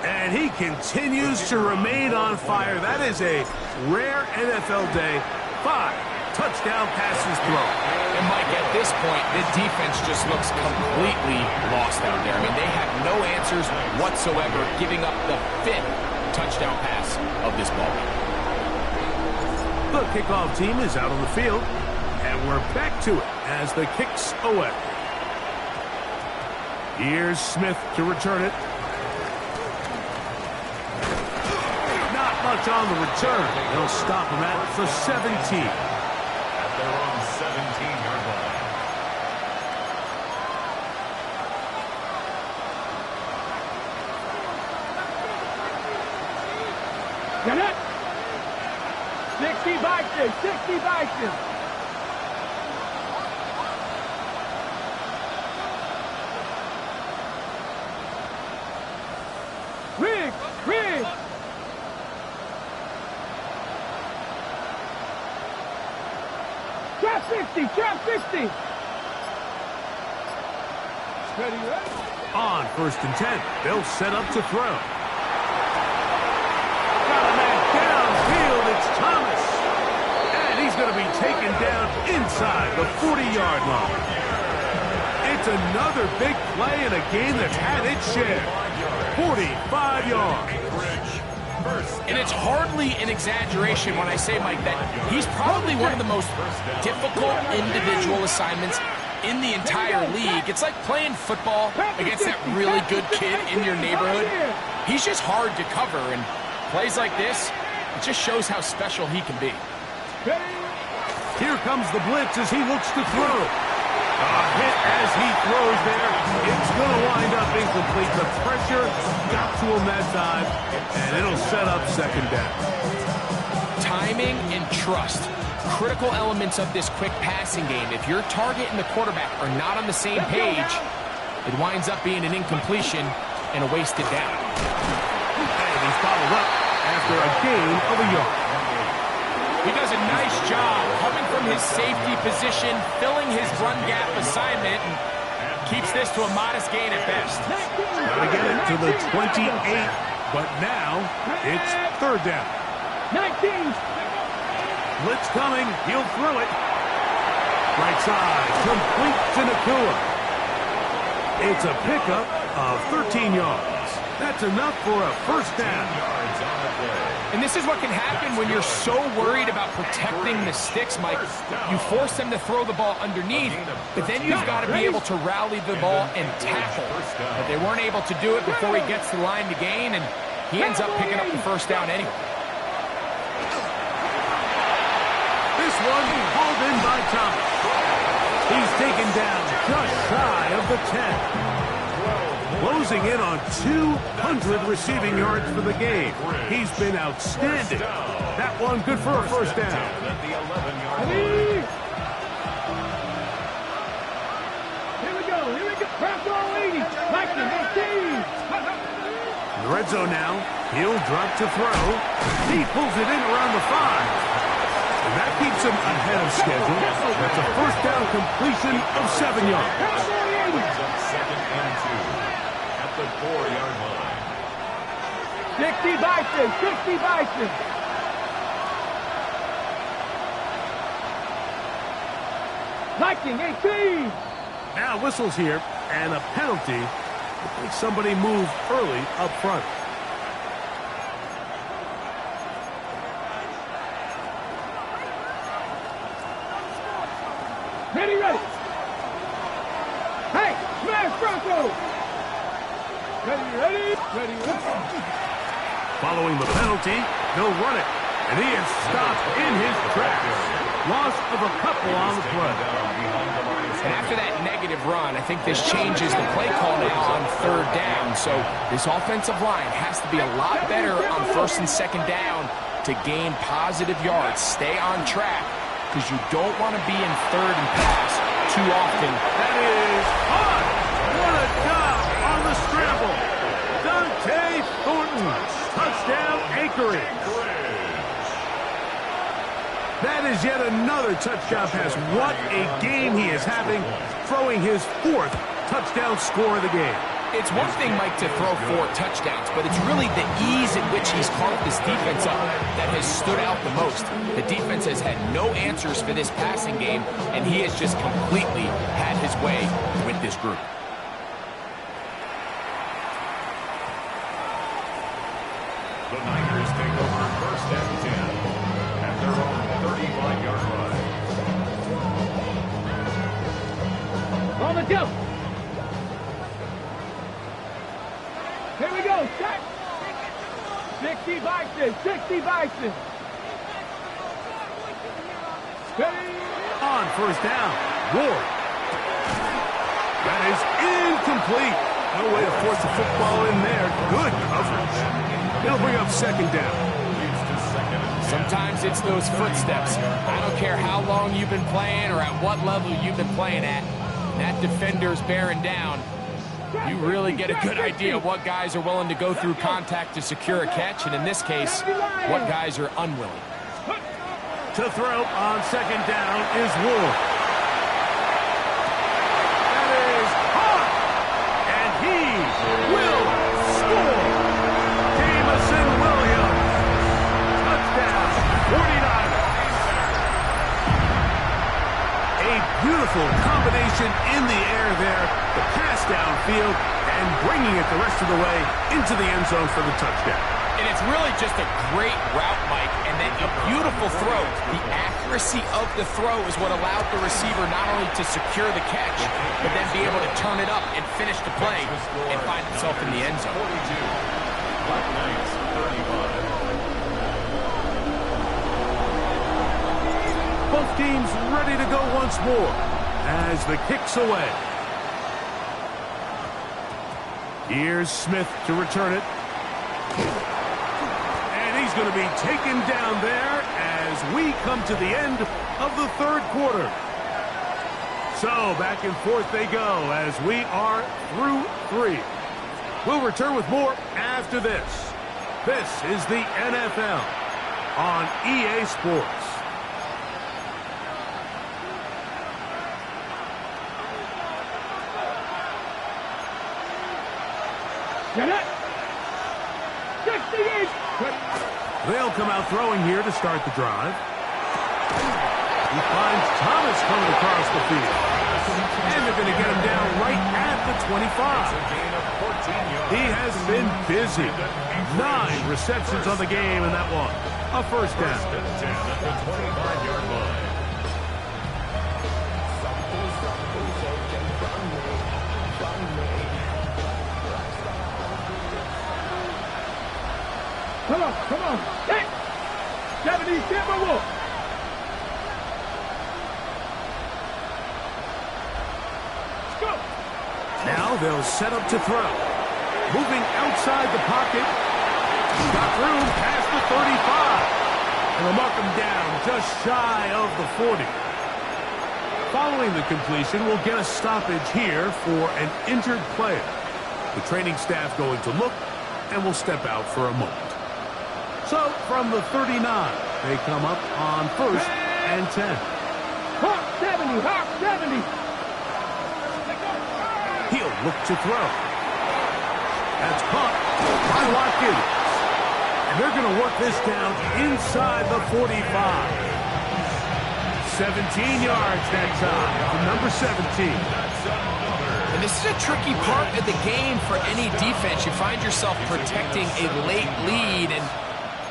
Speaker 1: And he continues to remain on fire. That is a rare NFL day. 5 touchdown passes thrown.
Speaker 4: And Mike, at this point, the defense just looks completely lost out there. I mean, they have no answers whatsoever, giving up the 5th touchdown pass of this ball game.
Speaker 1: The kickoff team is out on the field, and we're back to it as the kicks away. Here's Smith to return it. Not much on the return. They'll stop him at the 17.
Speaker 2: They're on 17-yard line.
Speaker 3: Got it. 60 Vikings. 60 Vikings. Riggs. Trap 60. Steady, right?
Speaker 1: On 1st and 10, they'll set up to throw. Got a man downfield, it's Thomas. And he's going to be taken down inside the 40-yard line. It's another big play in a game that's had its share. 45 yards.
Speaker 4: And it's hardly an exaggeration when I say, Mike, that he's probably one of the most difficult individual assignments in the entire league. It's like playing football against that really good kid in your neighborhood. He's just hard to cover, and plays like this, it just shows how special he can be.
Speaker 1: Here comes the blitz as he looks to throw. A hit as he throws there. It's going to wind up incomplete. The pressure got to him that time, and it'll set up second down.
Speaker 4: Timing and trust. Critical elements of this quick passing game. If your target and the quarterback are not on the same page, it winds up being an incompletion and a wasted down.
Speaker 1: And he's followed up after a gain of a yard.
Speaker 4: He does a nice job coming from his safety position, filling his run gap assignment, and keeps this to a modest gain at best.
Speaker 1: Got to get it to the 28, but now it's third down.
Speaker 3: 19.
Speaker 1: Blitz coming. He'll throw it. Right side. Complete to Nakua. It's a pickup of 13 yards. That's enough for a first down.
Speaker 4: And this is what can happen when you're so worried about protecting the sticks, Mike. You force them to throw the ball underneath, but then you've got to be able to rally the ball and tackle. But they weren't able to do it before he gets to the line to gain, and he ends up picking up the first down anyway.
Speaker 1: This one hauled in by Thomas. He's taken down just shy of the 10. Closing in on 200 receiving yards for the game. He's been outstanding. That one good for a first down.
Speaker 3: Here we go. Press all 80. Lightning, 18.
Speaker 1: In the red zone now. He'll drop to throw. He pulls it in around the 5. And that keeps him ahead of schedule. That's a first down completion of 7 yards.
Speaker 2: Second and 2 at the 4-yard line.
Speaker 3: 60 Bison. 60 Bison. Lightning, 18.
Speaker 1: Now whistles here, and a penalty. I think somebody moved early up front.
Speaker 3: Ready. Hey, smash Bronco. Ready.
Speaker 1: Following the penalty, he'll run it. And he is stopped in his tracks. Loss of a couple on the play.
Speaker 4: And after that negative run, I think this changes the play call now on third down. So this offensive line has to be a lot better on first and second down to gain positive yards. Stay on track, because you don't want to be in third and pass too often.
Speaker 1: That is hot. What a job on the scramble. Dante Thornton. Touchdown, Anchorage. That is yet another touchdown pass. What a game he is having, throwing his 4th touchdown score of the game.
Speaker 4: It's one thing, Mike, to throw 4 touchdowns, but it's really the ease in which he's carved this defense up that has stood out the most. The defense has had no answers for this passing game, and he has just completely had his way with this group.
Speaker 2: The Niners take over first and 10 at their own 35-yard line.
Speaker 3: On the jump. Here we go. Set. 60 Bison. 60 Bison. Ready.
Speaker 1: On first down, Ward. That is incomplete. No way to force the football in there. Good coverage. It'll bring up second down.
Speaker 4: Sometimes it's those footsteps. I don't care how long you've been playing or at what level you've been playing at. That defender's bearing down. You really get a good idea of what guys are willing to go through contact to secure a catch, and in this case, what guys are unwilling.
Speaker 1: To throw on second down is Ward. That is hot. And he will score. Jamison Williams. Touchdown, 49ers. A beautiful combination in the air there. The pass downfield and bringing it the rest of the way into the end zone for the touchdown.
Speaker 4: And it's really just a great route, Mike, and then a beautiful throw. The accuracy of the throw is what allowed the receiver not only to secure the catch, but then be able to turn it up and finish the play and find himself in the end zone.
Speaker 2: 42. Black Knights, 35.
Speaker 1: Both teams ready to go once more as the kick's away. Here's Smith to return it. And he's going to be taken down there as we come to the end of the third quarter. So back and forth they go as we are through 3. We'll return with more after this. This is the NFL on EA Sports.
Speaker 3: Get it! 68!
Speaker 1: They'll come out throwing here to start the drive. He finds Thomas coming across the field. And they're going to get him down right at the 25. He has been busy. 9 receptions on the game, and that one, a first down.
Speaker 2: At the 25-yard line.
Speaker 3: Come on. Hey! 70 Timberwolves. Let's go.
Speaker 1: Now they'll set up to throw. Moving outside the pocket. He's got room past the 35. And they'll mark him down just shy of the 40. Following the completion, we'll get a stoppage here for an injured player. The training staff going to look, and will step out for a moment. So, from the 39, they come up on 1st and 10.
Speaker 3: Hawk 70, Hawk 70.
Speaker 1: He'll look to throw. That's caught by Watkins. And they're going to work this down inside the 45. 17 yards that time from number 17.
Speaker 4: And this is a tricky part of the game for any defense. You find yourself protecting a late lead, and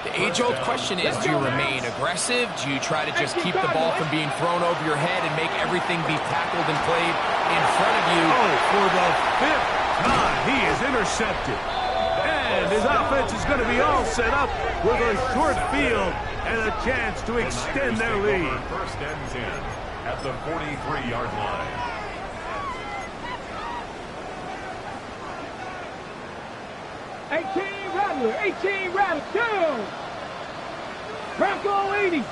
Speaker 4: the age-old question is, do you remain aggressive? Do you try to just keep the ball from being thrown over your head and make everything be tackled and played in front of you?
Speaker 1: Oh, for the 5th time, he is intercepted. And his offense is going to be all set up with a short field and a chance to extend their lead.
Speaker 2: First and 10 at the 43-yard line.
Speaker 3: $18 Rattler, down. Bronco 80.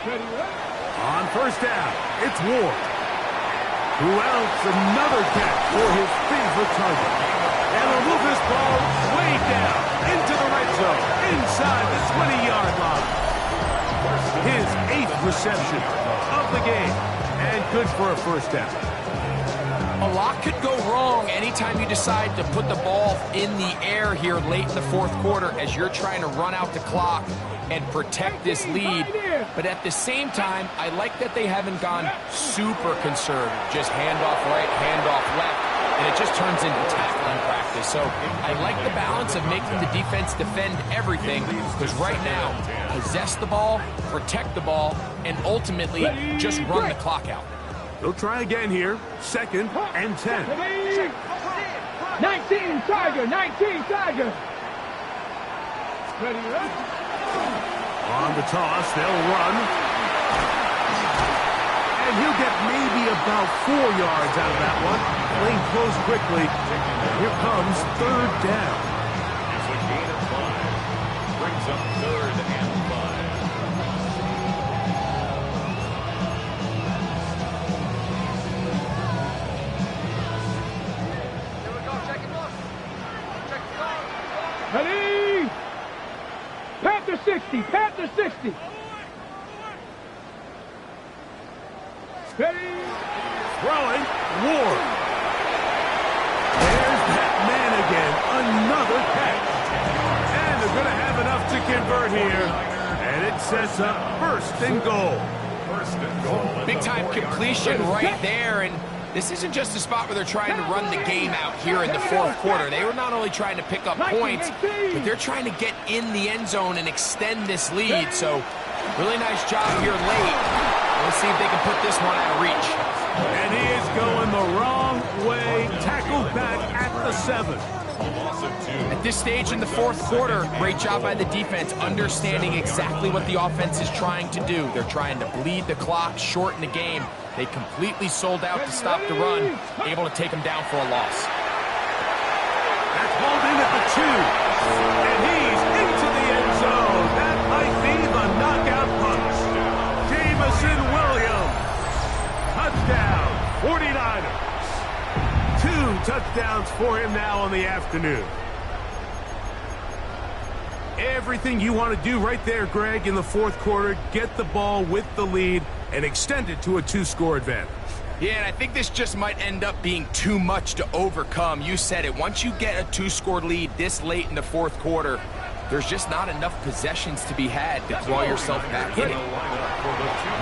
Speaker 3: Ready,
Speaker 1: On first down, it's Ward. Who else? Another catch for his favorite target. And he'll move this ball way down into the red zone, inside the 20-yard line. His 8th reception of the game, and good for a first down.
Speaker 4: A lot could go wrong anytime you decide to put the ball in the air here late in the fourth quarter as you're trying to run out the clock and protect this lead. But at the same time, I like that they haven't gone super conservative. Just handoff right, handoff left, and it just turns into tackling practice. So I like the balance of making the defense defend everything, because right now, possess the ball, protect the ball, and ultimately just run the clock out.
Speaker 1: They'll try again here. 2nd and 10.
Speaker 3: 19 Tiger, 19 Tiger. Ready,
Speaker 1: On the toss, they'll run. And he'll get maybe about 4 yards out of that one. Lane closed quickly. Here comes 3rd down.
Speaker 2: It's a gain of 5. Brings up 3rd and 5.
Speaker 3: Ready? Panther 60, Panther 60. Ready?
Speaker 1: Throwing, Ward. There's that man again. Another catch. And they're going to have enough to convert here. And it sets up 1st and goal.
Speaker 2: 1st and goal.
Speaker 4: Big time completion right there, and this isn't just a spot where they're trying to run the game out here in the fourth quarter. They were not only trying to pick up points, but they're trying to get in the end zone and extend this lead. So really nice job here late. Let's see if they can put this one out of reach.
Speaker 1: And he is going the wrong way. Tackled back at the 7.
Speaker 2: loss of 2.
Speaker 4: At this stage in the fourth quarter, great job by the defense, understanding exactly what the offense is trying to do. They're trying to bleed the clock, shorten the game. They completely sold out to stop the run, able to take them down for a loss.
Speaker 1: That's hauled in at the 2. And he's into the end zone. That might be the knockout punch. Jameson Williams. Touchdown, 49ers. 2 touchdowns for him now on the afternoon. Everything you want to do right there, Greg, in the fourth quarter, get the ball with the lead and extend it to a 2-score advantage.
Speaker 4: Yeah, and I think this just might end up being too much to overcome. You said it. Once you get a 2-score lead this late in the fourth quarter, there's just not enough possessions to be had to claw yourself back in it.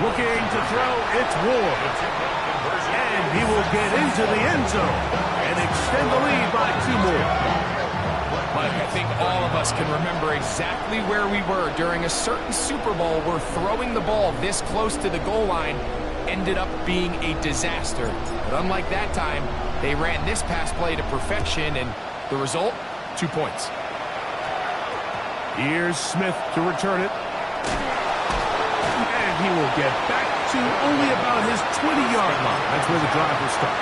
Speaker 1: Looking to throw, it's Ward. And he will get into the end zone and extend the lead by 2 more.
Speaker 4: Mike, I think all of us can remember exactly where we were during a certain Super Bowl where throwing the ball this close to the goal line ended up being a disaster. But unlike that time, they ran this pass play to perfection, and the result, 2 points.
Speaker 1: Here's Smith to return it. And he will get back to only about his 20-yard line. That's where the drive will start.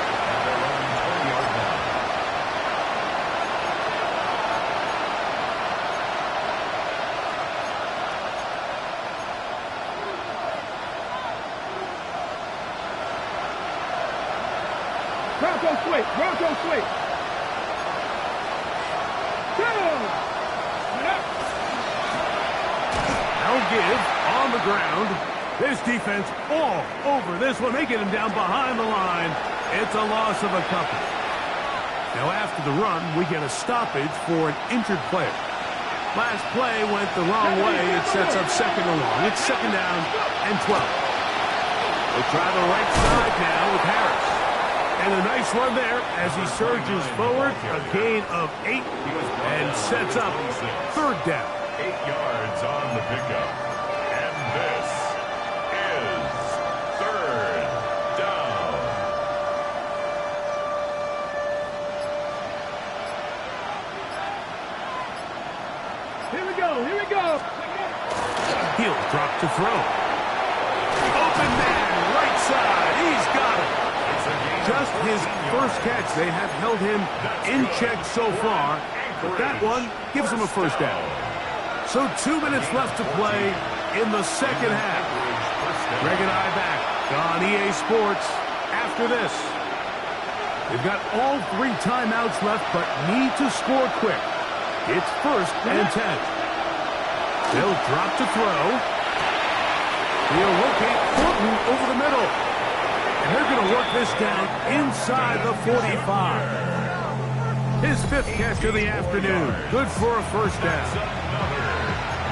Speaker 3: Bronco swing.
Speaker 1: Now give on the ground. This defense all over this one. They get him down behind the line. It's a loss of a couple. Now after the run, we get a stoppage for an injured player. Last play went the wrong way. It sets up second and long. It's second down and 12. They try the right side now with Harris. And a nice run there as he surges forward, a gain of 8, and sets up third down.
Speaker 2: 8 yards on the pickup. And this is third down.
Speaker 3: Here we go.
Speaker 1: He'll drop to throw. Open man, right side. He's got it. Just his first catch. They have held him in check so far, but that one gives him a first down. So 2 minutes left to play in the second half. Greg and I back on EA Sports after this. They've got all 3 timeouts left, but need to score quick. It's first and 10. They'll drop to throw. He'll locate Thornton over the middle. And they're going to work this down inside the 45. His 5th catch of the afternoon. Good for a first down.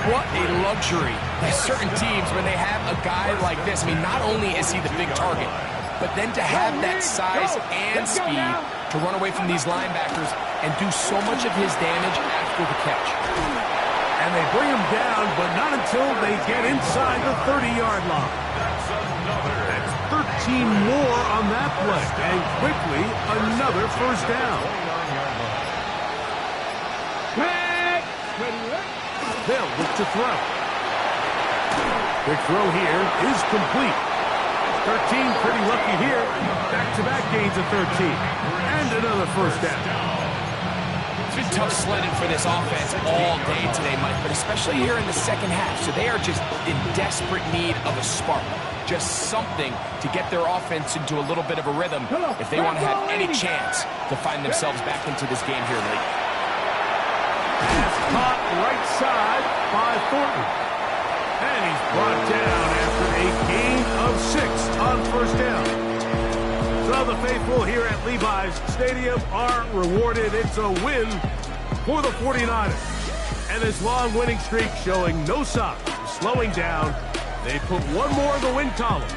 Speaker 4: What a luxury. There's certain teams when they have a guy like this. I mean, not only is he the big target, but then to have that size and speed to run away from these linebackers and do so much of his damage after the catch.
Speaker 1: And they bring him down, but not until they get inside the 30-yard line. That's 13 more on that play, and quickly another first down. They'll look to throw. Big throw here is complete. 13 pretty lucky here. Back-to-back gains of 13. And another first down.
Speaker 4: It's been tough sledding for this offense all day today, Mike, but especially here in the second half. So they are just in desperate need of a spark. Just something to get their offense into a little bit of a rhythm if they want to have any chance to find themselves back into this game here late.
Speaker 1: Pass caught right side by Thornton. And he's brought down after a gain of 6 on first down. So the faithful here at Levi's Stadium are rewarded. It's a win for the 49ers. And this long winning streak showing no signs of slowing down. They put one more in the win column.